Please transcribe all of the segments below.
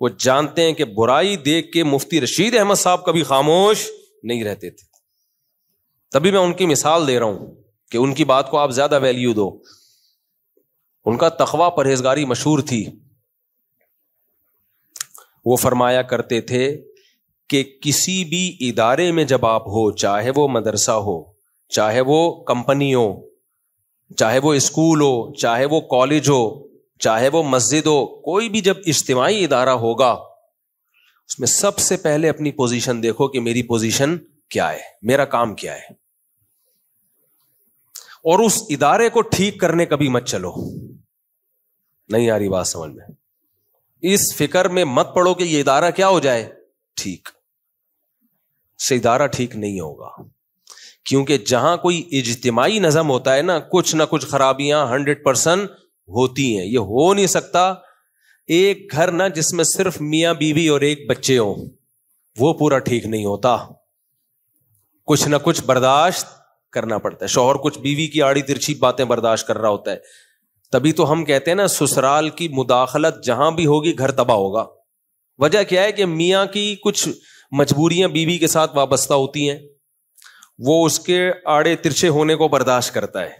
وہ جانتے ہیں کہ برائی دیکھ کے مفتی رشید احمد صاحب کبھی خاموش نہیں رہتے تھے. تبھی میں ان کی مثال دے رہا ہوں کہ ان کی بات کو آپ زیادہ ویلیو دو. ان کا تقویٰ پرہیزگاری مشہور تھی. وہ فرمایا کرتے تھے کہ کسی بھی ادارے میں جب آپ ہو, چاہے وہ مدرسہ ہو, چاہے وہ کمپنی ہو, چاہے وہ اسکول ہو, چاہے وہ کالج ہو, چاہے وہ مسجد ہو, کوئی بھی جب اجتماعی ادارہ ہوگا اس میں سب سے پہلے اپنی پوزیشن دیکھو کہ میری پوزیشن کیا ہے, میرا کام کیا ہے, اور اس ادارے کو ٹھیک کرنے کبھی مت چلو. نہیں آ رہی بات سمجھ میں؟ اس فکر میں مت پڑو کہ یہ ادارہ کیا ہو جائے ٹھیک, سے ادارہ ٹھیک نہیں ہوگا. کیونکہ جہاں کوئی اجتماعی نظم ہوتا ہے نا, کچھ نہ کچھ خرابیاں 100% ہوتی ہیں. یہ ہو نہیں سکتا ایک گھر نہ جس میں صرف میاں بیوی اور ایک بچے ہوں, وہ پورا ٹھیک نہیں ہوتا. کچھ نہ کچھ برداشت کرنا پڑتا ہے. شوہر کچھ بیوی کی آڑی ترچھی باتیں برداشت کر رہا ہوتا ہے, تبھی تو ہم کہتے ہیں نا سسرال کی مداخلت جہاں بھی ہوگی گھر تباہ ہوگا. وجہ کیا ہے کہ میاں کی کچھ مجبوریاں بیوی کے ساتھ وابستہ ہوتی ہیں, وہ اس کے آڑے ترچھے ہونے کو برداشت کرتا ہے,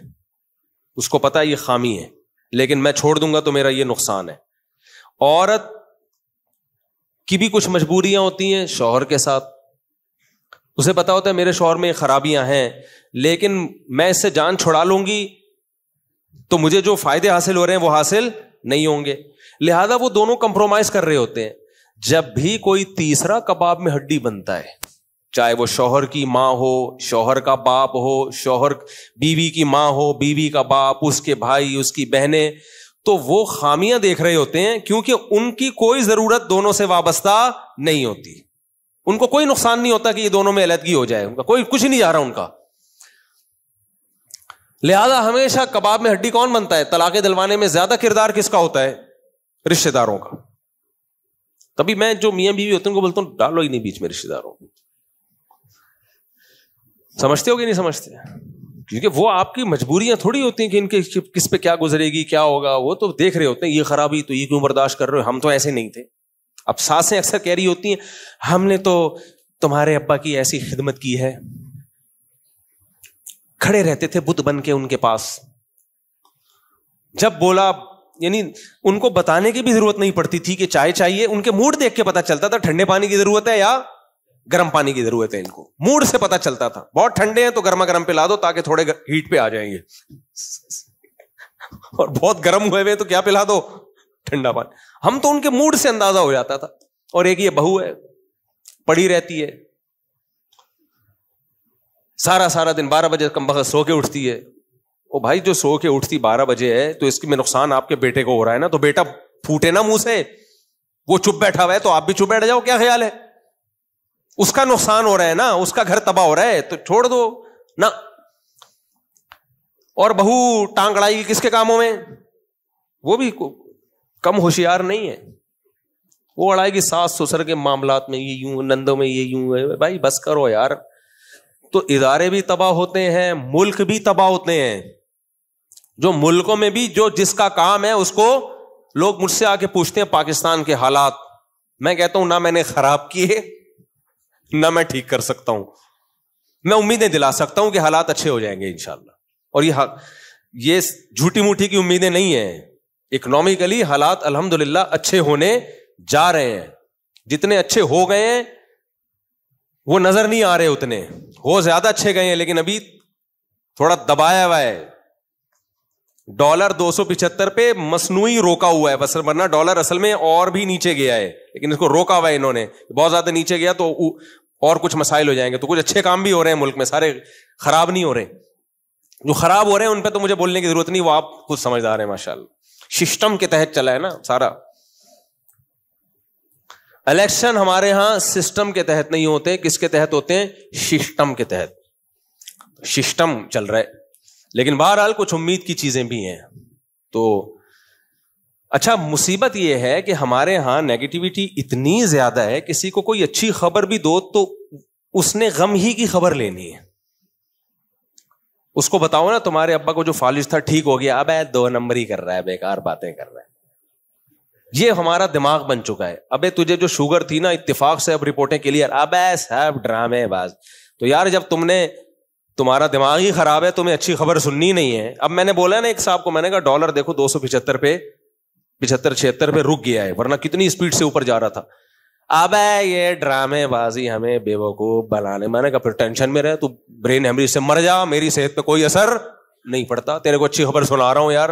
اس کو پتا ہے یہ خامی ہے, لیکن میں چھوڑ دوں گا تو میرا یہ نقصان ہے. عورت کی بھی کچھ مجبوریاں ہوتی ہیں شوہر کے ساتھ, اسے پتا ہوتا ہے میرے شوہر میں خرابیاں ہیں, لیکن میں اس سے جان چھڑا لوں گی تو مجھے جو فائدے حاصل ہو رہے ہیں وہ حاصل نہیں ہوں گے. لہذا وہ دونوں کمپرومائز کر رہے ہوتے ہیں. جب بھی کوئی تیسرا کباب میں ہڈی بنتا ہے, چاہے وہ شوہر کی ماں ہو, شوہر کا باپ ہو, شوہر بیوی کی ماں ہو, بیوی کا باپ, اس کے بھائی, اس کی بہنیں, تو وہ خامیاں دیکھ رہے ہوتے ہیں کیونکہ ان کی کوئی ضرورت دونوں سے وابستہ نہیں ہوتی. ان کو کوئی نقصان نہیں ہوتا کہ یہ دونوں میں علیحدگی ہو جائے, ان کا کوئی کچھ نہیں جا رہا ان کا. لہذا ہمیشہ کباب میں ہڈی کون بنتا ہے؟ طلاق دلوانے میں زیادہ کردار کس کا ہوتا ہے؟ رشتہ داروں کا. تبھی میں جو میاں بیوی ہوتے ہیں ان کو بولتا ہوں ڈالو ہی نہیں بیچ میں رشتہ داروں. سمجھتے ہو کہ نہیں سمجھتے؟ کیونکہ وہ آپ کی مجبوریاں تھوڑی ہوتی ہیں کہ ان کے کس پہ کیا گزرے گی, کیا ہوگا, وہ تو دیکھ رہے ہوتے ہیں یہ خرابی تو یہ کیوں برداشت کر رہے ہو, ہم تو ایسے نہیں تھے. اب ساسیں اکثر کہہ رہی ہوتی ہیں ہم نے تو تمہارے ابا کی ایسی خدمت کی ہے, کھڑے رہتے تھے بت بن کے ان کے پاس, جب بولا یعنی ان کو بتانے کی بھی ضرورت نہیں پڑتی تھی کہ چائے چاہیے, ان کے موڈ دیکھ کے پتا چلتا تھا ٹھنڈے پانی کی ضرورت ہے یا گرم پانی کی ضرورت ہے. ان کو موڈ سے پتا چلتا تھا, بہت ٹھنڈے ہیں تو گرما گرم پلا دو تاکہ تھوڑے ہیٹ پہ آ جائیں گے, اور بہت گرم ہوئے تو کیا پلا دو, ٹھنڈا پانی. ہم تو ان کے موڈ سے اندازہ ہو جاتا تھا. اور ایک یہ بہو ہے پڑی رہتی ہے سارا دن, 12 بجے کم بخت سو کے اٹھتی ہے. او بھائی جو سو کے اٹھتی 12 بجے ہے تو اس میں نقصان آپ کے بیٹے کو ہو رہا ہے نا, تو بیٹا پھوٹے نا منہ سے, وہ چپ بیٹھا ہوا ہے تو آپ بھی چپ بیٹھ جاؤ, کیا خیال ہے؟ اس کا نقصان ہو رہا ہے نا, اس کا گھر تباہ ہو رہا ہے تو چھوڑ دو نا. اور بہو ٹانگ اڑائے گی کس کے کاموں میں؟ وہ بھی کم ہوشیار نہیں ہے, وہ اڑائے گی ساس سسر کے معاملات میں, یہ یوں نندوں میں یہ یوں ہے. بھائی بس کرو یار. تو ادارے بھی تباہ ہوتے ہیں, ملک بھی تباہ ہوتے ہیں. جو ملکوں میں بھی جو جس کا کام ہے اس کو لوگ مجھ سے آ کے پوچھتے ہیں پاکستان کے حالات, میں کہتا ہوں نہ میں نے خراب کیے نہ میں ٹھیک کر سکتا ہوں. میں امیدیں دلا سکتا ہوں کہ حالات اچھے ہو جائیں گے انشاءاللہ, اور یہ جھوٹی موٹی کی امیدیں نہیں ہیں. اکنامکلی حالات الحمدللہ اچھے ہونے جا رہے ہیں, جتنے اچھے ہو گئے ہیں وہ نظر نہیں آ رہے, اتنے ہو زیادہ اچھے گئے ہیں لیکن ابھی تھوڑا دبایا ہوا ہے. ڈالر 275 پہ مصنوعی روکا ہوا ہے, بس ورنہ ڈالر اصل میں اور بھی نیچے گیا ہے, لیکن اس کو روکا ہوا ہے انہوں نے. بہت زیادہ نیچے گیا تو اور کچھ مسائل ہو جائیں گے. تو کچھ اچھے کام بھی ہو رہے ہیں ملک میں, سارے خراب نہیں ہو رہے. جو خراب ہو رہے ہیں ان پہ تو مجھے بولنے کی ضرورت نہیں, وہ آپ خود سمجھدار ہیں ماشاءاللہ. سسٹم کے تحت چلا ہے نا سارا. الیکشن ہمارے ہاں سسٹم کے تحت نہیں ہوتے, کس کے تحت ہوتے ہیں؟ سسٹم کے تحت. سسٹم چل رہا ہے, لیکن بہرحال کچھ امید کی چیزیں بھی ہیں. تو اچھا مصیبت یہ ہے کہ ہمارے ہاں نیگیٹیوٹی اتنی زیادہ ہے, کسی کو کوئی اچھی خبر بھی دو تو اس نے غم ہی کی خبر لینی ہے. اس کو بتاؤ نا تمہارے ابا کو جو فالج تھا ٹھیک ہو گیا, اب 2 نمبر ہی کر رہا ہے, بیکار باتیں کر رہا ہے. یہ ہمارا دماغ بن چکا ہے. ابے تجھے جو شوگر تھی نا, اتفاق سے اب رپورٹیں کلیئر. ابے سب ڈرامے باز. تو یار جب تمہارا دماغ ہی خراب ہے, تمہیں اچھی خبر سننی نہیں ہے. اب میں نے بولا نا ایک صاحب کو, میں نے کہا ڈالر دیکھو 275 پہ 75-76 پہ رک گیا ہے, ورنہ کتنی اسپیڈ سے اوپر جا رہا تھا. اب یہ ڈرامے بازی ہمیں بیوقوف بنانے. میں نے کہا پھر ٹینشن میں رہے, تو برین ہیمریج سے مر جا, میری صحت پہ کوئی اثر نہیں پڑتا. تیرے کو اچھی خبر سنا رہا ہوں یار,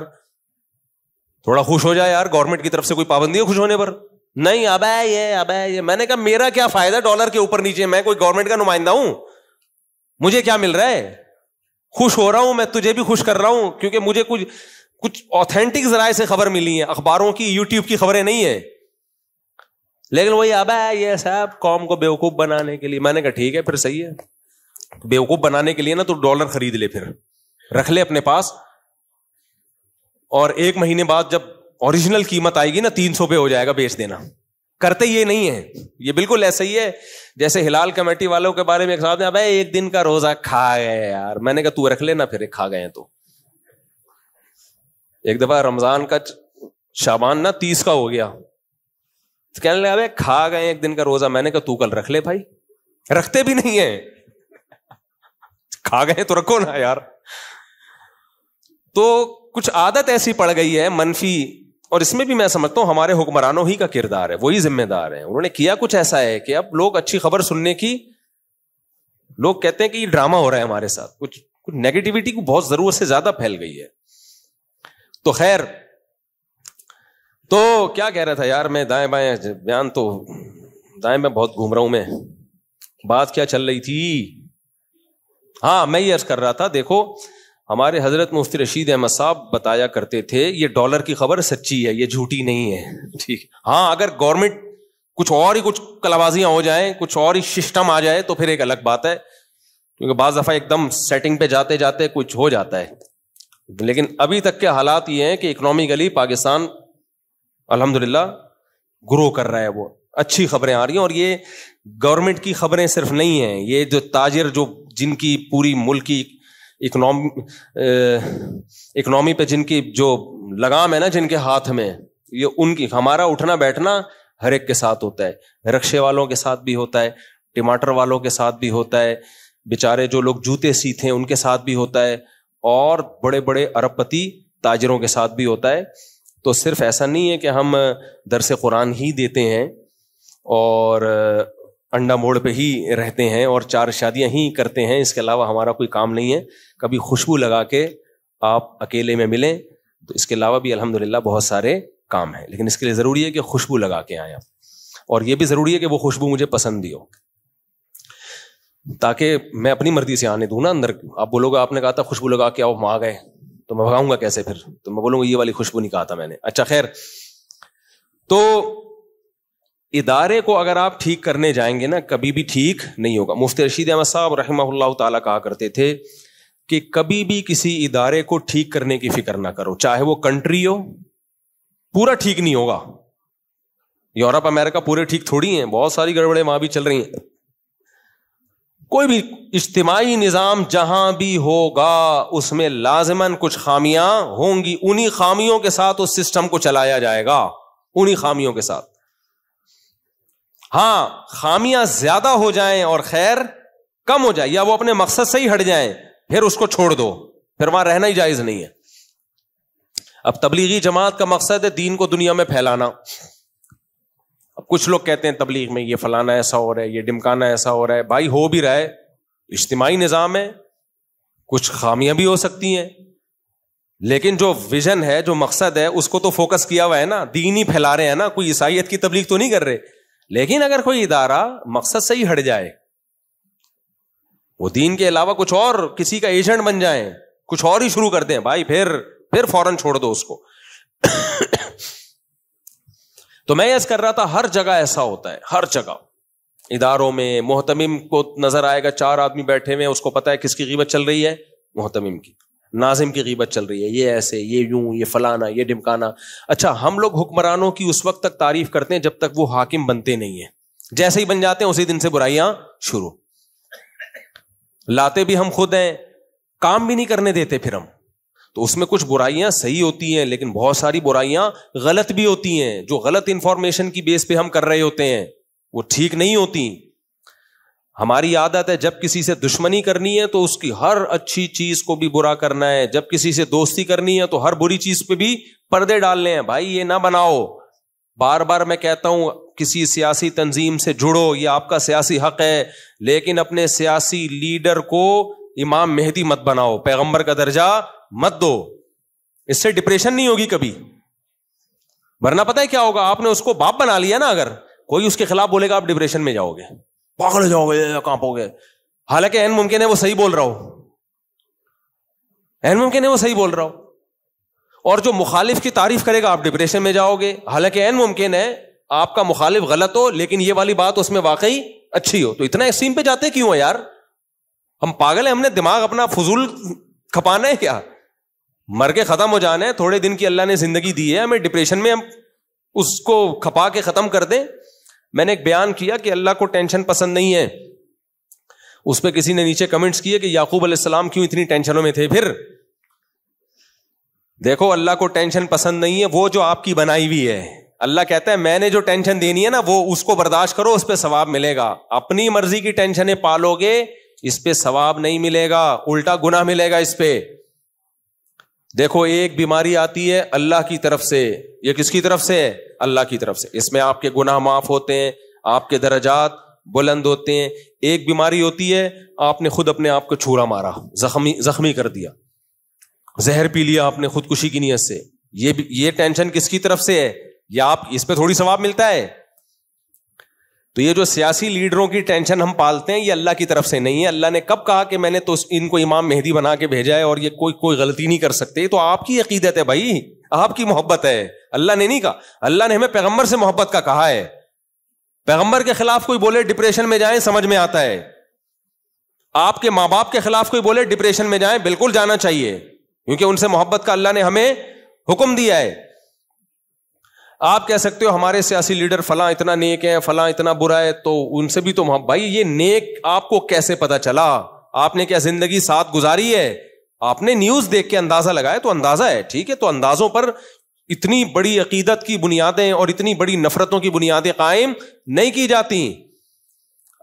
تھوڑا خوش ہو جائے یار. گورنمنٹ کی طرف سے کوئی پابندی ہے خوش ہونے پر؟ نہیں. اب یہ میں نے کہا میرا کیا فائدہ ڈالر کے اوپر نیچے, میں کوئی گورنمنٹ کا نمائندہ ہوں؟ مجھے کیا مل رہا ہے؟ خوش ہو رہا ہوں میں, تجھے بھی خوش کر رہا ہوں, کیونکہ مجھے کچھ آتھینٹک ذرائع سے خبر ملی ہے, اخباروں کی یوٹیوب کی خبریں نہیں ہیں. لیکن وہی اب یہ سب قوم کو بیوقوف بنانے کے لیے. میں نے کہا ٹھیک ہے پھر صحیح ہے, بیوقوف بنانے کے لیے نا تو ڈالر خرید لے, پھر رکھ لے اپنے پاس, اور 1 مہینے بعد جب اوریجنل قیمت آئے گی نا 300 پہ ہو جائے گا, بیچ دینا. کرتے یہ نہیں ہے, یہ بالکل ایسا ہی ہے جیسے ہلال کمیٹی والوں کے بارے میں ایک صاحب نے, اب 1 دن کا روزہ کھا گئے یار. میں نے کہا تو رکھ لینا, پھر کھا گئے. تو ایک دفعہ رمضان کا شعبان نا 30 کا ہو گیا, کہنے لگا ابے کھا گئے 1 دن کا روزہ. میں نے کہا تو کل رکھ لے بھائی. رکھتے بھی نہیں ہیں, کھا گئے تو رکھو نا یار. تو کچھ عادت ایسی پڑ گئی ہے منفی, اور اس میں بھی میں سمجھتا ہوں ہمارے حکمرانوں ہی کا کردار ہے, وہی ذمہ دار ہیں. انہوں نے کیا کچھ ایسا ہے کہ اب لوگ اچھی خبر سننے کی, لوگ کہتے ہیں کہ یہ ڈرامہ ہو رہا ہے ہمارے ساتھ, کچھ نیگیٹیوٹی کو بہت ضرورت سے زیادہ پھیل گئی ہے. تو خیر, تو کیا کہہ رہا تھا یار میں, دائیں بائیں بیان, تو دائیں میں بہت گھوم رہا ہوں میں. بات کیا چل رہی تھی؟ ہاں میں یہ عرض کر رہا تھا, دیکھو ہمارے حضرت مفتی رشید احمد صاحب بتایا کرتے تھے یہ ڈالر کی خبر سچی ہے, یہ جھوٹی نہیں ہے. ٹھیک, ہاں اگر گورنمنٹ کچھ اور ہی کچھ کلابازیاں ہو جائیں, کچھ اور ہی سسٹم آ جائے تو پھر ایک الگ بات ہے, کیونکہ بعض دفعہ ایک دم سیٹنگ پہ جاتے جاتے کچھ ہو جاتا ہے. لیکن ابھی تک کے حالات یہ ہیں کہ اکنامکلی پاکستان الحمدللہ گرو کر رہا ہے, وہ اچھی خبریں آ رہی ہیں. اور یہ گورنمنٹ کی خبریں صرف نہیں ہیں, یہ جو تاجر جو جن کی پوری ملک کی اکنامی پہ جن کی جو لگام ہے نا, جن کے ہاتھ میں, یہ ان کی, ہمارا اٹھنا بیٹھنا ہر ایک کے ساتھ ہوتا ہے, رکشے والوں کے ساتھ بھی ہوتا ہے, ٹماٹر والوں کے ساتھ بھی ہوتا ہے, بیچارے جو لوگ جوتے سیتے ہیں ان کے ساتھ بھی ہوتا ہے, اور بڑے بڑے ارب پتی تاجروں کے ساتھ بھی ہوتا ہے. تو صرف ایسا نہیں ہے کہ ہم درس قرآن ہی دیتے ہیں اور انڈا موڑ پہ ہی رہتے ہیں اور 4 شادیاں ہی کرتے ہیں, اس کے علاوہ ہمارا کوئی کام نہیں ہے. کبھی خوشبو لگا کے آپ اکیلے میں ملیں, تو اس کے علاوہ بھی الحمدللہ بہت سارے کام ہیں, لیکن اس کے لیے ضروری ہے کہ خوشبو لگا کے آئیں, اور یہ بھی ضروری ہے کہ وہ خوشبو مجھے پسند بھی ہو, تاکہ میں اپنی مرضی سے آنے دوں نا اندر. آپ بولو گے آپ نے کہا تھا خوشبو لگا کے آؤ, ہم آ گئے, تو میں بھگاؤں گا کیسے پھر؟ تو میں بولوں گا یہ والی خوشبو نہیں کہا تھا میں نے. اچھا خیر, تو ادارے کو اگر آپ ٹھیک کرنے جائیں گے نا, کبھی بھی ٹھیک نہیں ہوگا. مفتی رشید احمد صاحب رحمہ اللہ تعالیٰ کہا کرتے تھے کہ کبھی بھی کسی ادارے کو ٹھیک کرنے کی فکر نہ کرو, چاہے وہ کنٹری ہو, پورا ٹھیک نہیں ہوگا. یورپ امریکہ پورے ٹھیک تھوڑی ہیں, بہت ساری گڑبڑیں وہاں بھی چل رہی ہیں. کوئی بھی اجتماعی نظام جہاں بھی ہوگا اس میں لازماً کچھ خامیاں ہوں گی, انہی خامیوں کے ساتھ اس سسٹم کو چلایا جائے گا, انہی خامیوں کے ساتھ. ہاں خامیاں زیادہ ہو جائیں اور خیر کم ہو جائے, یا وہ اپنے مقصد سے ہی ہٹ جائیں, پھر اس کو چھوڑ دو, پھر وہاں رہنا ہی جائز نہیں ہے. اب تبلیغی جماعت کا مقصد ہے دین کو دنیا میں پھیلانا. اب کچھ لوگ کہتے ہیں تبلیغ میں یہ فلانا ایسا ہو رہا ہے, یہ ڈمکانا ایسا ہو رہا ہے. بھائی ہو بھی رہا ہے, اجتماعی نظام ہے, کچھ خامیاں بھی ہو سکتی ہیں, لیکن جو ویژن ہے, جو مقصد ہے, اس کو تو فوکس کیا ہوا ہے نا, دین ہی پھیلا رہے ہیں نا, کوئی عیسائیت کی تبلیغ تو نہیں کر رہے. لیکن اگر کوئی ادارہ مقصد سے ہی ہٹ جائے, وہ دین کے علاوہ کچھ اور کسی کا ایجنٹ بن جائیں, کچھ اور ہی شروع کر دیں, بھائی پھر فوراً چھوڑ دو اس کو. تو میں یہ کر رہا تھا ہر جگہ ایسا ہوتا ہے, ہر جگہ اداروں میں. محتمم کو نظر آئے گا 4 آدمی بیٹھے ہوئے ہیں, اس کو پتا ہے کس کی غیبت چل رہی ہے, محتمم کی. ناظم کی غیبت چل رہی ہے, یہ ایسے, یہ یوں, یہ فلانا, یہ ڈمکانا. اچھا ہم لوگ حکمرانوں کی اس وقت تک تعریف کرتے ہیں جب تک وہ حاکم بنتے نہیں ہیں, جیسے ہی بن جاتے ہیں اسی دن سے برائیاں شروع. لاتے بھی ہم خود ہیں, کام بھی نہیں کرنے دیتے پھر ہم. تو اس میں کچھ برائیاں صحیح ہوتی ہیں لیکن بہت ساری برائیاں غلط بھی ہوتی ہیں. جو غلط انفارمیشن کی بیس پہ ہم کر رہے ہوتے ہیں وہ ٹھیک نہیں ہوتی. ہماری عادت ہے جب کسی سے دشمنی کرنی ہے تو اس کی ہر اچھی چیز کو بھی برا کرنا ہے, جب کسی سے دوستی کرنی ہے تو ہر بری چیز پہ بھی پردے ڈالنے ہیں. بھائی یہ نہ بناؤ. بار بار میں کہتا ہوں کسی سیاسی تنظیم سے جڑو, یہ آپ کا سیاسی حق ہے, لیکن اپنے سیاسی لیڈر کو امام مہدی مت بناؤ, پیغمبر کا درجہ مت دو. اس سے ڈپریشن نہیں ہوگی کبھی. ورنہ پتہ ہے کیا ہوگا, آپ نے اس کو باپ بنا لیا نا, اگر کوئی اس کے خلاف بولے گا آپ ڈپریشن میں جاؤ گے, پاگل ہو جاؤ گے, کانپو گے. حالانکہ این ممکن ہے وہ صحیح بول رہا ہو, این ممکن ہے وہ صحیح بول رہا ہو. اور جو مخالف کی تعریف کرے گا آپ ڈپریشن میں جاؤ گے, حالانکہ این ممکن ہے آپ کا مخالف غلط ہو لیکن یہ والی بات اس میں واقعی اچھی ہو. تو اتنا ایکسٹریم پہ جاتے کیوں ہیں یار؟ ہم پاگل ہیں, ہم نے دماغ اپنا فضول کھپانا ہے کیا؟ مر کے ختم ہو جانا ہے. تھوڑے دن کی اللہ نے زندگی دی ہے, ہمیں ڈپریشن میں ہم اس کو کھپا کے ختم کر دیں. میں نے ایک بیان کیا کہ اللہ کو ٹینشن پسند نہیں ہے. اس پہ کسی نے نیچے کمنٹس کیے کہ یعقوب علیہ السلام کیوں اتنی ٹینشنوں میں تھے. پھر دیکھو اللہ کو ٹینشن پسند نہیں ہے, وہ جو آپ کی بنائی ہوئی ہے. اللہ کہتا ہے میں نے جو ٹینشن دینی ہے نا وہ اس کو برداشت کرو, اس پہ ثواب ملے گا. اپنی مرضی کی ٹینشنیں پالو گے اس پہ ثواب نہیں ملے گا, الٹا گناہ ملے گا اس پہ. دیکھو ایک بیماری آتی ہے اللہ کی طرف سے, یہ کس کی طرف سے ہے؟ اللہ کی طرف سے. اس میں آپ کے گناہ معاف ہوتے ہیں, آپ کے درجات بلند ہوتے ہیں. ایک بیماری ہوتی ہے آپ نے خود اپنے آپ کو چھورا مارا, زخمی کر دیا, زہر پی لیا آپ نے خودکشی کی نیت سے. یہ ٹینشن کس کی طرف سے ہے؟ یا آپ اس پہ تھوڑی ثواب ملتا ہے. تو یہ جو سیاسی لیڈروں کی ٹینشن ہم پالتے ہیں یہ اللہ کی طرف سے نہیں ہے. اللہ نے کب کہا کہ میں نے تو ان کو امام مہدی بنا کے بھیجا ہے اور یہ کوئی غلطی نہیں کر سکتے؟ تو آپ کی عقیدت ہے بھائی, آپ کی محبت ہے, اللہ نے نہیں کہا. اللہ نے ہمیں پیغمبر سے محبت کا کہا ہے. پیغمبر کے خلاف کوئی بولے ڈپریشن میں جائیں, سمجھ میں آتا ہے. آپ کے ماں باپ کے خلاف کوئی بولے ڈپریشن میں جائیں, بالکل جانا چاہیے, کیونکہ ان سے محبت کا اللہ نے ہمیں حکم دیا ہے. آپ کہہ سکتے ہو ہمارے سیاسی لیڈر فلاں اتنا نیک ہے, فلاں اتنا برا ہے, تو ان سے بھی تو بھائی یہ نیک آپ کو کیسے پتا چلا؟ آپ نے کیا زندگی ساتھ گزاری ہے؟ آپ نے نیوز دیکھ کے اندازہ لگایا تو اندازہ ہے, ٹھیک ہے. تو اندازوں پر اتنی بڑی عقیدت کی بنیادیں اور اتنی بڑی نفرتوں کی بنیادیں قائم نہیں کی جاتی.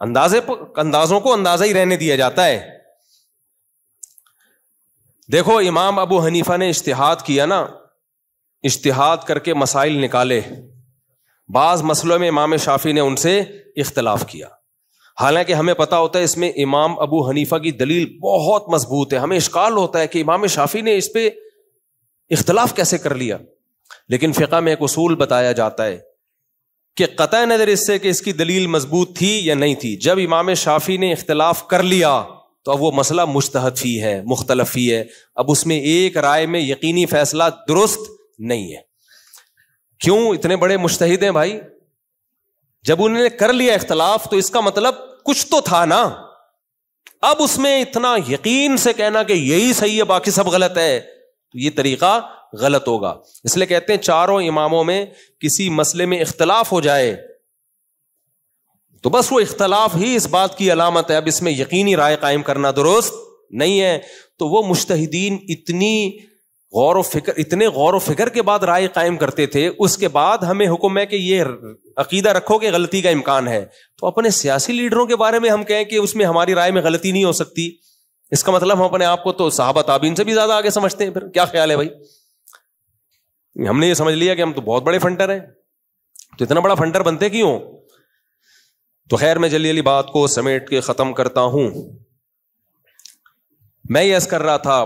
اندازوں کو اندازہ ہی رہنے دیا جاتا ہے. دیکھو امام ابو حنیفہ نے اجتہاد کیا نا, اجتہاد کر کے مسائل نکالے. بعض مسئلوں میں امام شافعی نے ان سے اختلاف کیا, حالانکہ ہمیں پتا ہوتا ہے اس میں امام ابو حنیفہ کی دلیل بہت مضبوط ہے. ہمیں اشکال ہوتا ہے کہ امام شافعی نے اس پہ اختلاف کیسے کر لیا. لیکن فقہ میں ایک اصول بتایا جاتا ہے کہ قطع نظر اس سے کہ اس کی دلیل مضبوط تھی یا نہیں تھی, جب امام شافعی نے اختلاف کر لیا تو اب وہ مسئلہ مجتہد فی ہے, مختلف فی ہے. اب اس میں ایک رائے میں یقینی فیصلہ درست نہیں ہے. کیوں؟ اتنے بڑے مجتہد ہیں بھائی, جب انہوں نے کر لیا اختلاف تو اس کا مطلب کچھ تو تھا نا. اب اس میں اتنا یقین سے کہنا کہ یہی صحیح ہے باقی سب غلط ہے, تو یہ طریقہ غلط ہوگا. اس لیے کہتے ہیں چاروں اماموں میں کسی مسئلے میں اختلاف ہو جائے تو بس وہ اختلاف ہی اس بات کی علامت ہے, اب اس میں یقینی رائے قائم کرنا درست نہیں ہے. تو وہ مجتہدین اتنے غور و فکر کے بعد رائے قائم کرتے تھے. اس کے بعد ہمیں حکم ہے کہ یہ عقیدہ رکھو کہ غلطی کا امکان ہے. تو اپنے سیاسی لیڈروں کے بارے میں ہم کہیں کہ اس میں ہماری رائے میں غلطی نہیں ہو سکتی, اس کا مطلب ہم اپنے آپ کو تو صحابہ تابعین سے بھی زیادہ آگے سمجھتے ہیں. پھر کیا خیال ہے بھائی؟ ہم نے یہ سمجھ لیا کہ ہم تو بہت بڑے فنٹر ہیں, تو اتنا بڑا فنٹر بنتے کیوں؟ تو خیر میں جلدی جلدی بات کو سمیٹ کے ختم کرتا ہوں. میں یہ عرض کر رہا تھا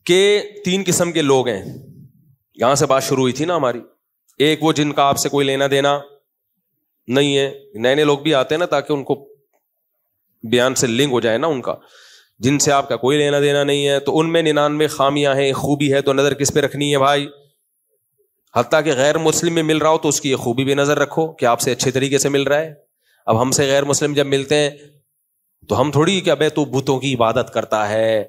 کہ 3 قسم کے لوگ ہیں. یہاں سے بات شروع ہوئی تھی نا ہماری. ایک وہ جن کا آپ سے کوئی لینا دینا نہیں ہے, نئے لوگ بھی آتے ہیں نا تاکہ ان کو بیان سے لنک ہو جائے نا ان کا, جن سے آپ کا کوئی لینا دینا نہیں ہے. تو ان میں 99 خامیاں ہیں, خوبی ہے, تو نظر کس پہ رکھنی ہے بھائی؟ حتیٰ کہ غیر مسلم میں مل رہا ہو تو اس کی یہ خوبی بھی نظر رکھو کہ آپ سے اچھے طریقے سے مل رہا ہے. اب ہم سے غیر مسلم جب ملتے ہیں تو ہم تھوڑی کہ ابے تو بتوں کی عبادت کرتا ہے,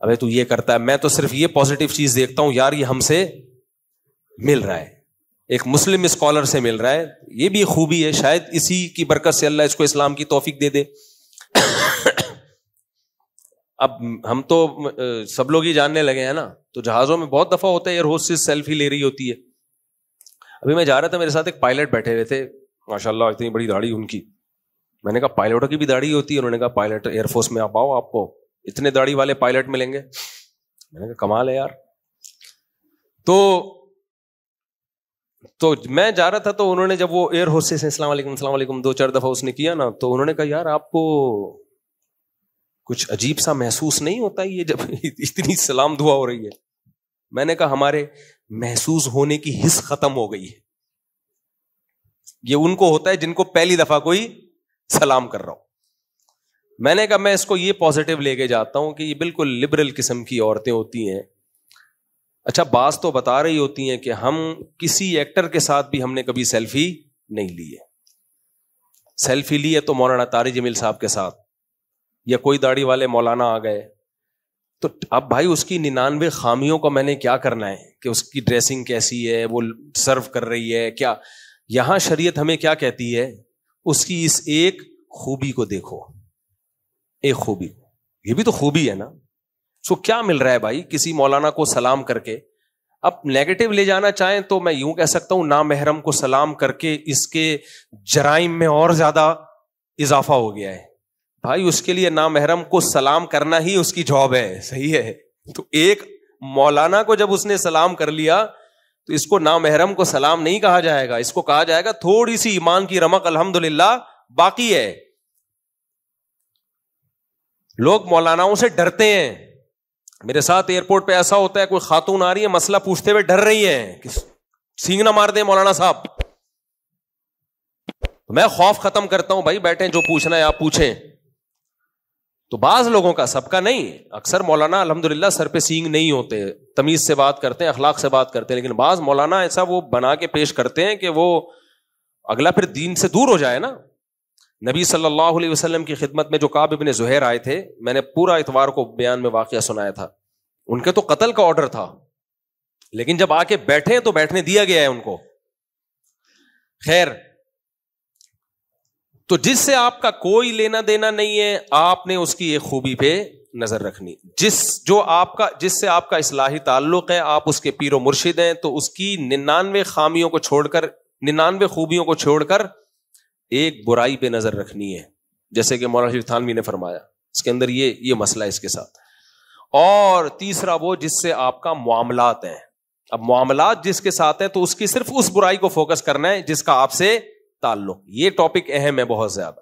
ابے تو یہ کرتا ہے. میں تو صرف یہ پازیٹیو چیز دیکھتا ہوں, یار یہ ہم سے مل رہا ہے, ایک مسلم اسکالر سے مل رہا ہے, یہ بھی خوبی ہے. شاید اسی کی برکت سے اللہ اس کو اسلام کی توفیق دے دے. اب ہم تو سب لوگ ہی جاننے لگے ہیں نا, تو جہازوں میں بہت دفعہ ہوتا ہے ایئر ہوسٹس سیلفی لے رہی ہوتی ہے. ابھی میں جا رہا تھا, میرے ساتھ ایک پائلٹ بیٹھے ہوئے تھے, ماشاء اللہ اتنی بڑی داڑھی ان کی. میں نے کہا پائلٹوں کی بھی داڑھی ہوتی ہے؟ انہوں نے کہا پائلٹ ایئر فورس میں آپ آؤ, آپ کو اتنے داڑھی والے پائلٹ ملیں گے. میں نے کہا کمال ہے یار. تو میں جا رہا تھا, تو انہوں نے جب وہ ایئر ہوسٹس السلام علیکم 2-4 دفعہ اس نے کیا نا, تو انہوں نے کہا یار آپ کو کچھ عجیب سا محسوس نہیں ہوتا یہ جب اتنی سلام دعا ہو رہی ہے؟ میں نے کہا ہمارے محسوس ہونے کی حس ختم ہو گئی ہے. یہ ان کو ہوتا ہے جن کو پہلی دفعہ کوئی سلام کر رہا ہو. میں نے کہا میں اس کو یہ پازیٹو لے کے جاتا ہوں کہ یہ بالکل لبرل قسم کی عورتیں ہوتی ہیں. اچھا بعض تو بتا رہی ہوتی ہیں کہ ہم کسی ایکٹر کے ساتھ بھی ہم نے کبھی سیلفی نہیں لی ہے. سیلفی لی ہے تو مولانا طارق جمیل صاحب کے ساتھ, یا کوئی داڑھی والے مولانا آ گئے. تو اب بھائی اس کی 99 خامیوں کا میں نے کیا کرنا ہے کہ اس کی ڈریسنگ کیسی ہے, وہ سرو کر رہی ہے کیا. یہاں شریعت ہمیں کیا کہتی ہے, اس کی اس ایک خوبی کو دیکھو, ایک خوبی. یہ بھی تو خوبی ہے نا. سو کیا مل رہا ہے بھائی کسی مولانا کو سلام کر کے؟ اب نیگیٹو لے جانا چاہیں تو میں یوں کہہ سکتا ہوں نامحرم کو سلام کر کے اس کے جرائم میں اور زیادہ اضافہ ہو گیا ہے. بھائی اس کے لیے نامحرم کو سلام کرنا ہی اس کی جاب ہے, صحیح ہے. تو ایک مولانا کو جب اس نے سلام کر لیا تو اس کو نامحرم کو سلام نہیں کہا جائے گا, اس کو کہا جائے گا تھوڑی سی ایمان کی رمق الحمدللہ باقی ہے. لوگ مولاناؤں سے ڈرتے ہیں. میرے ساتھ ایئرپورٹ پہ ایسا ہوتا ہے, کوئی خاتون آ رہی ہے مسئلہ پوچھتے ہوئے ڈر رہی ہیں کہ سینگ نہ مار دیں مولانا صاحب. میں خوف ختم کرتا ہوں, بھائی بیٹھیں جو پوچھنا ہے آپ پوچھیں. تو بعض لوگوں کا, سب کا نہیں, اکثر مولانا الحمدللہ سر پہ سینگ نہیں ہوتے, تمیز سے بات کرتے ہیں, اخلاق سے بات کرتے ہیں. لیکن بعض مولانا ایسا وہ بنا کے پیش کرتے ہیں کہ وہ اگلا پھر دین سے دور ہو جائے نا. نبی صلی اللہ علیہ وسلم کی خدمت میں جو کعب ابن زہیر آئے تھے, میں نے پورا اتوار کو بیان میں واقعہ سنایا تھا. ان کے تو قتل کا آرڈر تھا, لیکن جب آ کے بیٹھے تو بیٹھنے دیا گیا ہے ان کو. خیر, تو جس سے آپ کا کوئی لینا دینا نہیں ہے, آپ نے اس کی ایک خوبی پہ نظر رکھنی. جس سے آپ کا اصلاحی تعلق ہے, آپ اس کے پیر و مرشد ہیں, تو اس کی 99 خامیوں کو چھوڑ کر, 99 خوبیوں کو چھوڑ کر ایک برائی پہ نظر رکھنی ہے. جیسے کہ مولانا شریف تھانوی نے فرمایا, اس کے اندر یہ مسئلہ ہے اس کے ساتھ. اور تیسرا وہ جس سے آپ کا معاملات ہیں. اب معاملات جس کے ساتھ ہیں تو اس کی صرف اس برائی کو فوکس کرنا ہے جس کا آپ سے تعلق. یہ ٹاپک اہم ہے بہت زیادہ.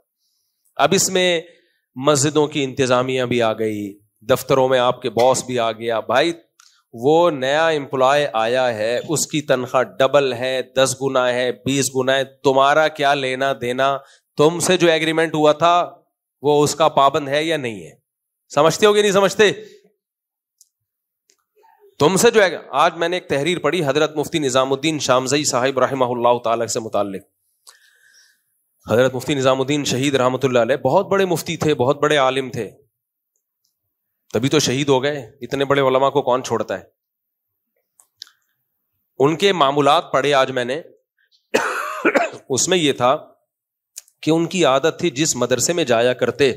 اب اس میں مسجدوں کی انتظامیہ بھی آ گئی, دفتروں میں آپ کے باس بھی آ گیا. بھائی وہ نیا امپلائی آیا ہے, اس کی تنخواہ ڈبل ہے, 10 گنا ہے, 20 گنا ہے. تمہارا کیا لینا دینا؟ تم سے جو ایگریمنٹ ہوا تھا وہ اس کا پابند ہے یا نہیں ہے؟ سمجھتے ہو کہ نہیں سمجھتے؟ تم سے جو ہے, آج میں نے ایک تحریر پڑھی حضرت مفتی نظام الدین شامزئی صاحب رحمہ اللہ تعالی سے متعلق. حضرت مفتی نظام الدین شہید رحمۃ اللہ علیہ بہت بڑے مفتی تھے, بہت بڑے عالم تھے, تبھی تو شہید ہو گئے. اتنے بڑے علماء کو کون چھوڑتا ہے؟ ان کے معمولات پڑھے آج میں نے. اس میں یہ تھا کہ ان کی عادت تھی جس مدرسے میں جایا کرتے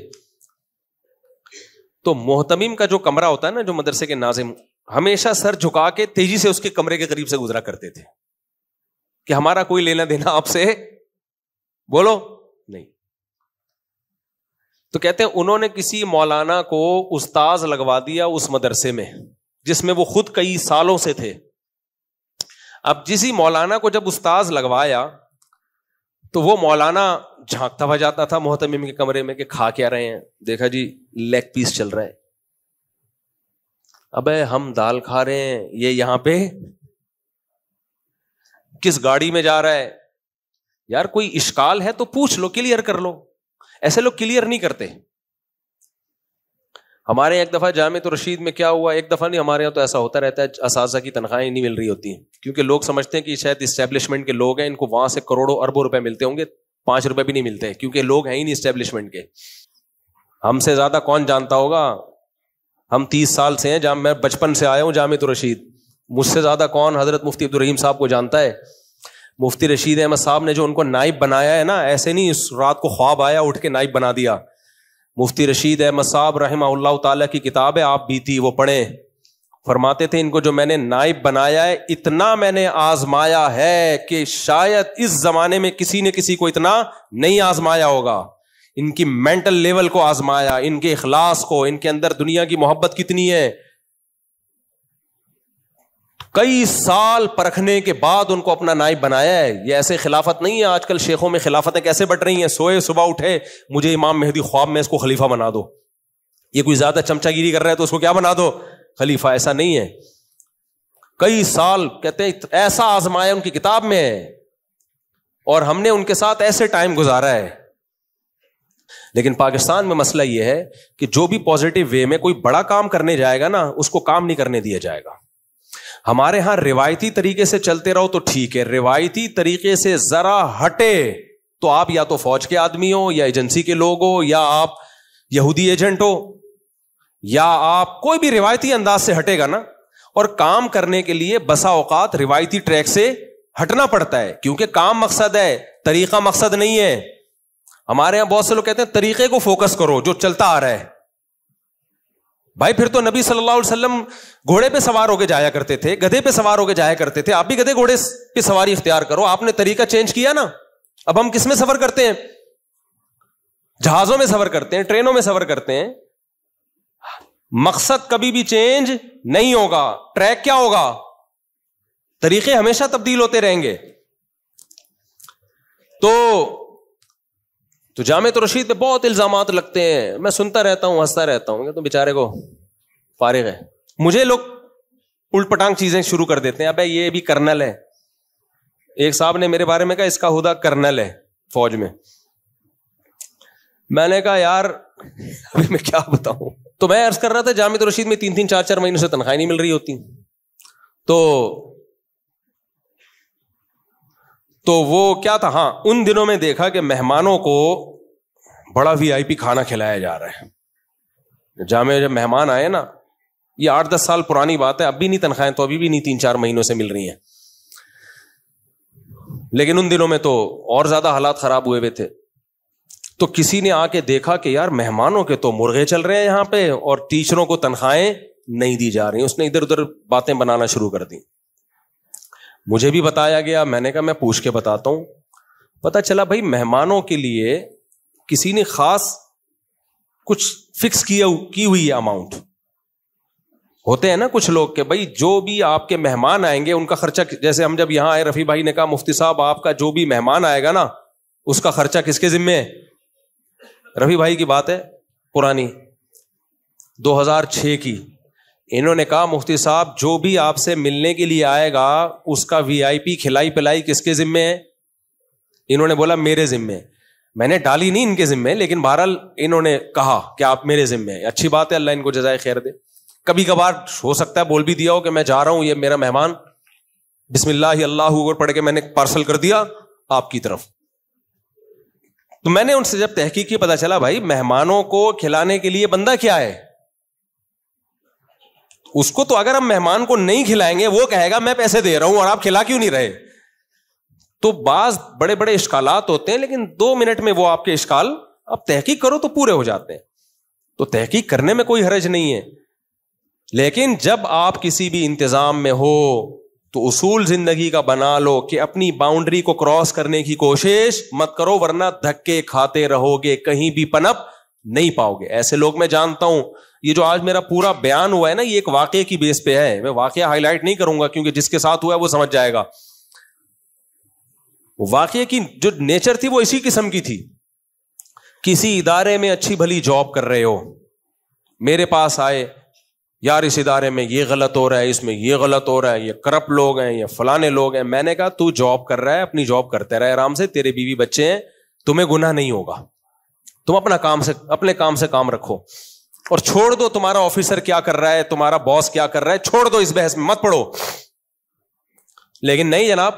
تو محتمم کا جو کمرہ ہوتا ہے نا, جو مدرسے کے ناظم, ہمیشہ سر جھکا کے تیزی سے اس کے کمرے کے قریب سے گزرا کرتے تھے کہ ہمارا کوئی لینا دینا آپ سے بولو نہیں. تو کہتے ہیں انہوں نے کسی مولانا کو استاذ لگوا دیا اس مدرسے میں جس میں وہ خود کئی سالوں سے تھے. اب جسی مولانا کو جب استاذ لگوایا تو وہ مولانا جھانکتا ہوا جاتا تھا محتمم کے کمرے میں کہ کھا کیا رہے ہیں؟ دیکھا جی لیگ پیس چل رہا ہے. ابے ہم دال کھا رہے ہیں, یہ یہاں پہ کس گاڑی میں جا رہا ہے؟ یار کوئی اشکال ہے تو پوچھ لو, کلیئر کر لو. ایسے لوگ کلیئر نہیں کرتے. ہمارے ایک دفعہ جامع رشید میں کیا ہوا, ایک دفعہ نہیں, ہمارے یہاں تو ایسا ہوتا رہتا ہے, اساتذہ کی تنخواہیں نہیں مل رہی ہوتی ہیں کیونکہ لوگ سمجھتے ہیں کہ شاید اسٹیبلشمنٹ کے لوگ ہیں, ان کو وہاں سے کروڑوں اربوں روپے ملتے ہوں گے, 5 روپے بھی نہیں ملتے کیونکہ لوگ ہیں ہی نہیں اسٹیبلشمنٹ کے. ہم سے زیادہ کون جانتا ہوگا, ہم 30 سال سے ہیں, میں بچپن سے آیا ہوں جامع رشید, مجھ سے زیادہ کون حضرت مفتی عبدالرحیم صاحب کو جانتا ہے. مفتی رشید احمد صاحب نے جو ان کو نائب بنایا ہے نا, ایسے نہیں اس رات کو خواب آیا اٹھ کے نائب بنا دیا. مفتی رشید احمد صاحب رحمہ اللہ تعالیٰ کی کتاب ہے آپ بیتی، وہ پڑھیں. فرماتے تھے ان کو جو میں نے نائب بنایا ہے اتنا میں نے آزمایا ہے کہ شاید اس زمانے میں کسی نے کسی کو اتنا نہیں آزمایا ہوگا. ان کی مینٹل لیول کو آزمایا، ان کے اخلاص کو، ان کے اندر دنیا کی محبت کتنی ہے. کئی سال پرکھنے کے بعد ان کو اپنا نائب بنایا ہے. یہ ایسے خلافت نہیں ہے. آج کل شیخوں میں خلافتیں کیسے بٹ رہی ہیں، سوئے صبح اٹھے مجھے امام مہدی خواب میں اس کو خلیفہ بنا دو. یہ کوئی زیادہ چمچا گیری کر رہا ہے تو اس کو کیا بنا دو، خلیفہ. ایسا نہیں ہے. کئی سال کہتے ہیں ایسا آزمایا ان کی کتاب میں ہے، اور ہم نے ان کے ساتھ ایسے ٹائم گزارا ہے. لیکن پاکستان میں مسئلہ یہ ہے کہ جو بھی پازیٹیو وے میں کوئی بڑا کام کرنے جائے گا نا اس کو کام نہیں کرنے دیا جائے گا. ہمارے ہاں روایتی طریقے سے چلتے رہو تو ٹھیک ہے، روایتی طریقے سے ذرا ہٹے تو آپ یا تو فوج کے آدمی ہو یا ایجنسی کے لوگ ہو یا آپ یہودی ایجنٹ ہو یا آپ کوئی بھی روایتی انداز سے ہٹے گا نا. اور کام کرنے کے لیے بسا اوقات روایتی ٹریک سے ہٹنا پڑتا ہے کیونکہ کام مقصد ہے، طریقہ مقصد نہیں ہے. ہمارے یہاں بہت سے لوگ کہتے ہیں طریقے کو فوکس کرو جو چلتا آ رہا ہے. بھائی پھر تو نبی صلی اللہ علیہ وسلم گھوڑے پہ سوار ہو کے جایا کرتے تھے، گدھے پہ سوار ہو کے جایا کرتے تھے. آپ بھی گدھے گھوڑے پہ سواری اختیار کرو. آپ نے طریقہ چینج کیا نا. اب ہم کس میں سفر کرتے ہیں؟ جہازوں میں سفر کرتے ہیں، ٹرینوں میں سفر کرتے ہیں. مقصد کبھی بھی چینج نہیں ہوگا. ٹریک کیا ہوگا؟ طریقے ہمیشہ تبدیل ہوتے رہیں گے. تو جامعۃ الرشید پہ بہت الزامات لگتے ہیں. میں سنتا رہتا ہوں، ہنستا رہتا ہوں. تو بیچارے کو فارغ ہے. مجھے لوگ الٹ پٹانگ چیزیں شروع کر دیتے ہیں. ابے یہ بھی کرنل ہے. ایک صاحب نے میرے بارے میں کہا اس کا خدا کرنل ہے فوج میں. میں نے کہا یار ابھی میں کیا بتاؤں. تو میں عرض کر رہا تھا جامعۃ الرشید میں 3-3 4-4 مہینوں سے تنخواہ نہیں مل رہی ہوتی. تو وہ کیا تھا، ہاں ان دنوں میں دیکھا کہ مہمانوں کو بڑا VIP کھانا کھلایا جا رہا ہے. جامعہ جب مہمان آئے نا، یہ 8-10 سال پرانی بات ہے، اب بھی نہیں تنخواہیں تو ابھی بھی نہیں 3-4 مہینوں سے مل رہی ہیں. لیکن ان دنوں میں تو اور زیادہ حالات خراب ہوئے ہوئے تھے. تو کسی نے آ کے دیکھا کہ یار مہمانوں کے تو مرغے چل رہے ہیں یہاں پہ اور ٹیچروں کو تنخواہیں نہیں دی جا رہی. اس نے ادھر ادھر باتیں بنانا شروع کر دی. مجھے بھی بتایا گیا. میں نے کہا میں پوچھ کے بتاتا ہوں. پتہ چلا بھائی مہمانوں کے لیے کسی نے خاص کچھ فکس کی ہوئی ہے اماؤنٹ. ہوتے ہیں نا کچھ لوگ کہ بھائی جو بھی آپ کے مہمان آئیں گے ان کا خرچہ، جیسے ہم جب یہاں آئے رفیع بھائی نے کہا مفتی صاحب آپ کا جو بھی مہمان آئے گا نا اس کا خرچہ کس کے ذمے ہے؟ رفیع بھائی کی بات ہے پرانی 2006 کی. انہوں نے کہا مفتی صاحب جو بھی آپ سے ملنے کے لیے آئے گا اس کا VIP کھلائی پلائی کس کے ذمے ہے؟ انہوں نے بولا میرے ذمے. میں نے ڈالی نہیں ان کے ذمے، لیکن بہرحال انہوں نے کہا کہ آپ میرے ذمے ہیں. اچھی بات ہے، اللہ ان کو جزائے خیر دے. کبھی کبھار ہو سکتا ہے بول بھی دیا ہو کہ میں جا رہا ہوں، یہ میرا مہمان بسم اللہ اللہ اکبر پڑھ کے میں نے پارسل کر دیا آپ کی طرف. تو میں نے ان سے جب تحقیق کی پتا چلا بھائی مہمانوں کو کھلانے کے لیے بندہ کیا ہے. اس کو تو اگر ہم مہمان کو نہیں کھلائیں گے وہ کہے گا میں پیسے دے رہا ہوں اور آپ کھلا کیوں نہیں رہے. تو بعض بڑے بڑے اشکالات ہوتے ہیں، لیکن 2 منٹ میں وہ آپ کے اشکال اب تحقیق کرو تو پورے ہو جاتے ہیں. تو تحقیق کرنے میں کوئی حرج نہیں ہے، لیکن جب آپ کسی بھی انتظام میں ہو تو اصول زندگی کا بنا لو کہ اپنی باؤنڈری کو کراس کرنے کی کوشش مت کرو، ورنہ دھکے کھاتے رہو گے، کہیں بھی پنپ نہیں پاؤ گے. ایسے لوگ میں جانتا ہوں. یہ جو آج میرا پورا بیان ہوا ہے نا یہ ایک واقعے کی بیس پہ ہے. میں واقعہ ہائی لائٹ نہیں کروں گا کیونکہ جس کے ساتھ ہوا ہے وہ سمجھ جائے گا. واقعے کی جو نیچر تھی وہ اسی قسم کی تھی. کسی ادارے میں اچھی بھلی جاب کر رہے ہو، میرے پاس آئے یار اس ادارے میں یہ غلط ہو رہا ہے، اس میں یہ غلط ہو رہا ہے، یہ کرپٹ لوگ ہیں، یہ فلانے لوگ ہیں. میں نے کہا تو جاب کر رہا ہے، اپنی جاب کرتے رہے آرام سے، تیرے بیوی بچے ہیں، تمہیں گناہ نہیں ہوگا. تم اپنے کام سے کام رکھو اور چھوڑ دو تمہارا آفیسر کیا کر رہا ہے، تمہارا باس کیا کر رہا ہے، چھوڑ دو، اس بحث میں مت پڑو. لیکن نہیں جناب،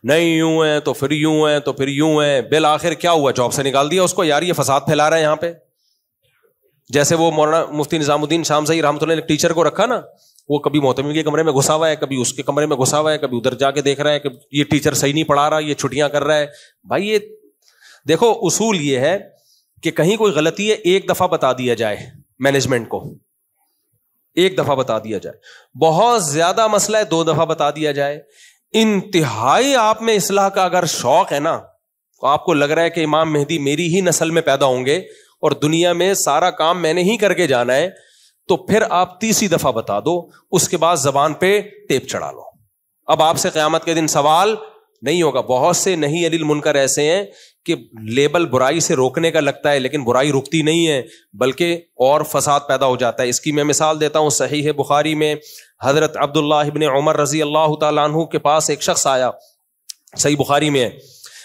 نہیں یوں ہے تو پھر یوں ہے تو پھر یوں ہے. بالآخر کیا ہوا؟ جاب سے نکال دیا اس کو. یار یہ فساد پھیلا رہا ہے یہاں پہ. جیسے وہ مولانا مفتی نظام الدین شامزئی رحمۃ اللہ نے ٹیچر کو رکھا نا، وہ کبھی محتمم کے کمرے میں گھسا ہوا ہے، کبھی اس کے کمرے میں گھسا ہوا ہے، کبھی ادھر جا کے دیکھ رہا ہے کہ یہ ٹیچر صحیح نہیں پڑھا رہا، یہ چھٹیاں کر رہا ہے. بھائی یہ دیکھو اصول یہ ہے کہ کہیں کوئی غلطی ہے ایک دفعہ بتا دیا جائے مینجمنٹ کو, ایک دفعہ بتا دیا جائے. بہت زیادہ مسئلہ ہے 2 دفعہ بتا دیا جائے. انتہائی آپ میں اصلاح کا اگر شوق ہے نا, تو آپ کو لگ رہا ہے کہ امام مہدی میری ہی نسل میں پیدا ہوں گے اور دنیا میں سارا کام میں نے ہی کر کے جانا ہے, تو پھر آپ 30 دفعہ بتا دو, اس کے بعد زبان پہ ٹیپ چڑھا لو. اب آپ سے قیامت کے دن سوال نہیں ہوگا. بہت سے نہیں علی المنکر ایسے ہیں کہ لیبل برائی سے روکنے کا لگتا ہے, لیکن برائی رکتی نہیں ہے بلکہ اور فساد پیدا ہو جاتا ہے. اس کی میں مثال دیتا ہوں. صحیح بخاری میں حضرت عبداللہ ابن عمر رضی اللہ تعالیٰ عنہ کے پاس ایک شخص آیا, صحیح بخاری میں ہے.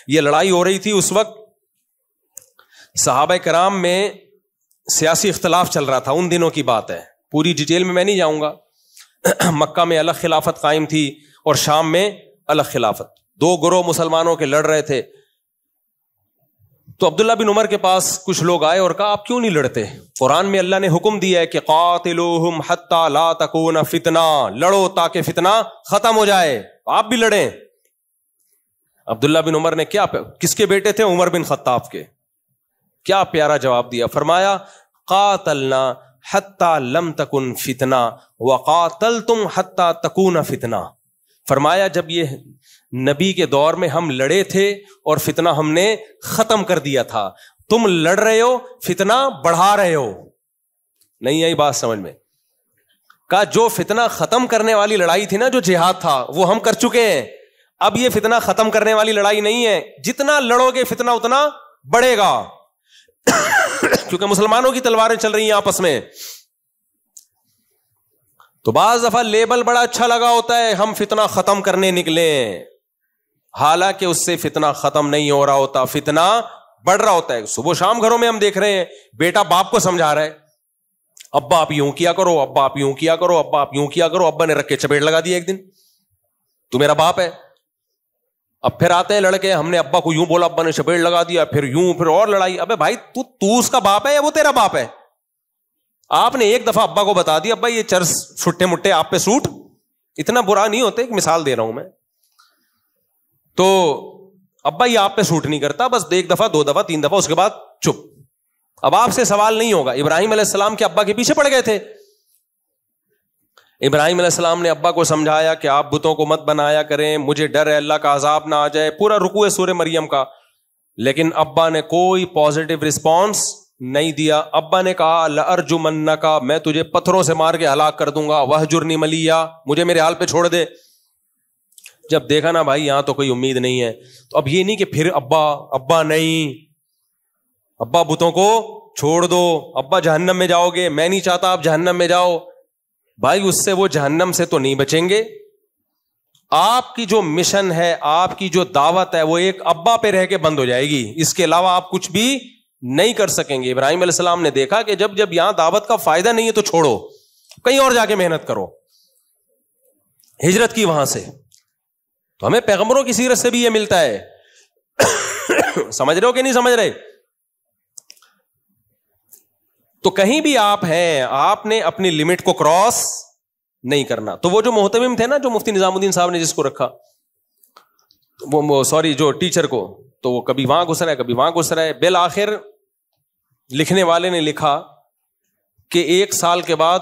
یہ لڑائی ہو رہی تھی اس وقت, صحابہ کرام میں سیاسی اختلاف چل رہا تھا, ان دنوں کی بات ہے, پوری ڈیٹیل میں نہیں جاؤں گا. مکہ میں الگ خلافت قائم تھی اور شام میں الگ خلافت, 2 گروہ مسلمانوں کے لڑ رہے تھے. تو عبداللہ بن عمر کے پاس کچھ لوگ آئے اور کہا آپ کیوں نہیں لڑتے؟ قرآن میں اللہ نے حکم دیا ہے کہ قاتلوہم حتی لا تکون فتنہ, لڑو تاکہ فتنہ ختم ہو جائے, آپ بھی لڑیں. عبداللہ بن عمر نے کس کے بیٹے تھے؟ عمر بن خطاب کے. کیا پیارا جواب دیا, فرمایا قاتلنا حتی لم تکن فتنہ وقاتلتم حتی تکون فتنہ. فرمایا جب یہ نبی کے دور میں ہم لڑے تھے اور فتنہ ہم نے ختم کر دیا تھا, تم لڑ رہے ہو فتنہ بڑھا رہے ہو. نہیں آئی بات سمجھ میں؟ کہا جو فتنہ ختم کرنے والی لڑائی تھی نا, جو جہاد تھا, وہ ہم کر چکے ہیں. اب یہ فتنہ ختم کرنے والی لڑائی نہیں ہے, جتنا لڑو گے فتنہ اتنا بڑھے گا. کیونکہ مسلمانوں کی تلواریں چل رہی ہیں آپس میں. تو بعض دفعہ لیبل بڑا اچھا لگا ہوتا ہے, ہم فتنہ ختم کرنے نکلے, حالانکہ اس سے فتنہ ختم نہیں ہو رہا ہوتا, فتنہ بڑھ رہا ہوتا ہے. صبح شام گھروں میں ہم دیکھ رہے ہیں, بیٹا باپ کو سمجھا رہا ہے, ابا آپ یوں کیا کرو, ابا آپ یوں کیا کرو, ابا آپ یوں کیا کرو. ابا نے رکھ کے چپیٹ لگا دی ایک دن, تو میرا باپ ہے. اب پھر آتے ہیں لڑکے, ہم نے ابا کو یوں بولا, ابا نے چپیٹ لگا دیا, پھر یوں, پھر اور لڑائی. ابے بھائی تو اس کا باپ ہے یا وہ تیرا باپ ہے؟ آپ نے ایک دفعہ ابا کو بتا دیا ابا یہ چرس چھٹے مٹے آپ پہ سوٹ, اتنا برا نہیں ہوتے, ایک مثال دے رہا ہوں میں. تو ابا یہ آپ پہ سوٹ نہیں کرتا, بس 1 دفعہ 2 دفعہ 3 دفعہ, اس کے بعد چپ. اب آپ سے سوال نہیں ہوگا. ابراہیم علیہ السلام کے ابا کے پیچھے پڑ گئے تھے. ابراہیم علیہ السلام نے ابا کو سمجھایا کہ آپ بتوں کو مت بنایا کریں, مجھے ڈر ہے اللہ کا عذاب نہ آ جائے, پورا رکوع ہے سورہ مریم کا. لیکن ابا نے کوئی پازیٹو رسپانس نہیں دیا. ابا نے کہا لأرجمنک, میں تجھے پتھروں سے مار کے ہلاک کر دوں گا, وہجرنی ملیا, مجھے میرے حال پہ چھوڑ دے. جب دیکھا نا بھائی یہاں تو کوئی امید نہیں ہے, تو اب یہ نہیں کہ پھر ابا نہیں, ابا بتوں کو چھوڑ دو, ابا جہنم میں جاؤ گے, میں نہیں چاہتا آپ جہنم میں جاؤ. بھائی اس سے وہ جہنم سے تو نہیں بچیں گے. آپ کی جو مشن ہے, آپ کی جو دعوت ہے, وہ ایک ابا پہ رہ کے بند ہو جائے گی, اس کے علاوہ آپ کچھ بھی نہیں کر سکیں گے. ابراہیم علیہ السلام نے دیکھا کہ جب یہاں دعوت کا فائدہ نہیں ہے تو چھوڑو, کہیں اور جا کے محنت کرو. ہجرت کی وہاں سے. تو ہمیں پیغمبروں کی سیرت سے بھی یہ ملتا ہے. سمجھ رہے ہو کہ نہیں سمجھ رہے؟ تو کہیں بھی آپ ہیں, آپ نے اپنی لمٹ کو کراس نہیں کرنا. تو وہ جو محتمم تھے نا, جو مفتی نظام الدین صاحب نے جس کو رکھا, جو ٹیچر کو, تو وہ کبھی وہاں گھس رہا ہے, کبھی وہاں گھس رہا ہے. بالآخر لکھنے والے نے لکھا کہ 1 سال کے بعد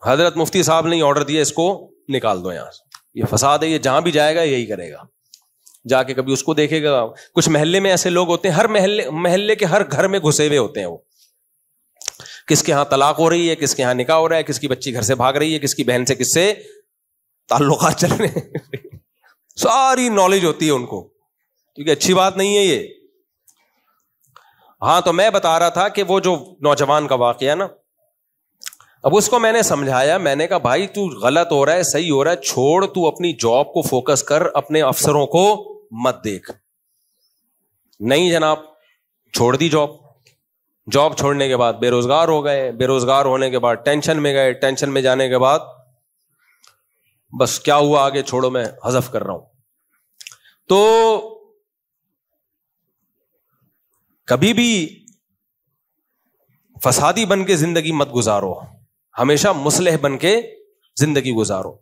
حضرت مفتی صاحب نے آرڈر دیا اس کو نکال دو یہاں سے, یہ فساد ہے, یہ جہاں بھی جائے گا یہی کرے گا. جا کے کبھی اس کو دیکھے گا. کچھ محلے میں ایسے لوگ ہوتے ہیں, ہر محلے کے ہر گھر میں گھسے ہوئے ہوتے ہیں. وہ کس کے ہاں طلاق ہو رہی ہے, کس کے ہاں نکاح ہو رہا ہے, کس کی بچی گھر سے بھاگ رہی ہے, کس کی بہن سے کس سے تعلقات چل رہے ہیں. ساری نالج ہوتی ہے ان کو, کیونکہ اچھی بات نہیں ہے یہ. ہاں تو میں بتا رہا تھا کہ وہ جو نوجوان کا واقعہ نا, اب اس کو میں نے سمجھایا, میں نے کہا بھائی تو غلط ہو رہا ہے, صحیح ہو رہا ہے, چھوڑ, تو اپنی جاب کو فوکس کر, اپنے افسروں کو مت دیکھ. نہیں جناب, چھوڑ دی جاب. جاب چھوڑنے کے بعد بے روزگار ہو گئے, بے روزگار ہونے کے بعد ٹینشن میں گئے, ٹینشن میں جانے کے بعد بس کیا ہوا آگے چھوڑو, میں حذف کر رہا ہوں. تو کبھی بھی فسادی بن کے زندگی مت گزارو, ہمیشہ مصلح بن کے زندگی گزارو.